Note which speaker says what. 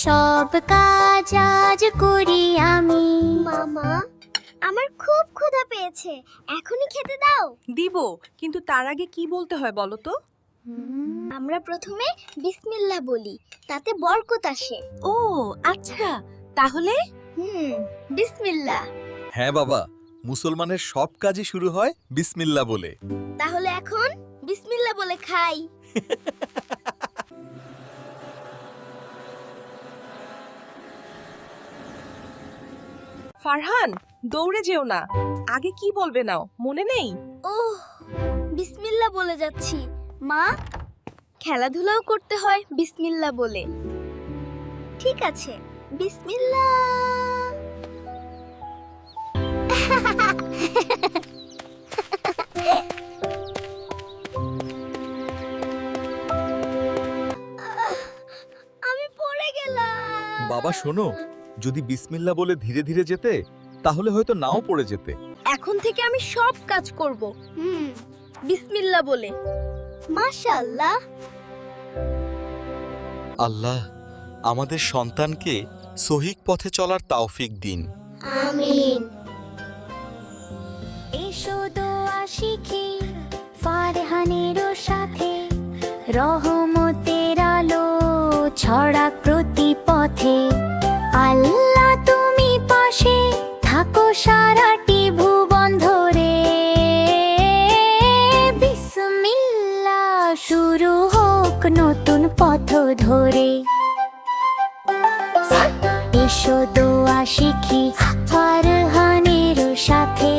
Speaker 1: সব কাজ আজ করি আমি।
Speaker 2: মামা, আমার খুব ক্ষুধা পেয়েছে, এখনই খেতে দাও।
Speaker 3: দিব, কিন্তু তার আগে কি বলতে হয় বলো তো?
Speaker 2: আমরা প্রথমে বিসমিল্লাহ বলি, তাতে বরকত আসে।
Speaker 3: ও আচ্ছা, তাহলে
Speaker 2: বিসমিল্লাহ।
Speaker 4: হ্যাঁ বাবা, মুসলমানের সব কাজই শুরু হয় বিসমিল্লাহ বলে।
Speaker 2: তাহলে এখন বিসমিল্লাহ বলে খাই।
Speaker 3: ফারহান, দৌড়ে যেও না, আগে কি বলবে নাও মনে নেই?
Speaker 2: ওহ, বিসমিল্লাহ বলে যাচ্ছি। মা, খেলাধুলাও করতে হয় বিসমিল্লাহ বলে। ঠিক আছে, বিসমিল্লাহ। আমি পড়ে গেলাম।
Speaker 4: বাবা শোনো, যদি বিসমিল্লাহ বলে ধীরে ধীরে যেতে তাহলে হয়তো নাও পড়ে যেতে।
Speaker 2: এখন থেকে আমি সব কাজ করব বিসমিল্লাহ বলে। মাশাআল্লাহ।
Speaker 4: আল্লাহ আমাদের সন্তানকে সহিহ পথে চলার তৌফিক দিন।
Speaker 2: আমিন।
Speaker 1: এসো দোয়া শিখি ফারহানেরও সাথে, রহমতের আলো ছড়াক প্রতি পথে। আল্লাহ তুমি পাশে থাকো সারাটি ভুবন ধরে। বিসমিল্লাহ, শুরু হোক নতুন পথ ধরে। এসো দোয়া শিখি ফারহানেরও সাথে।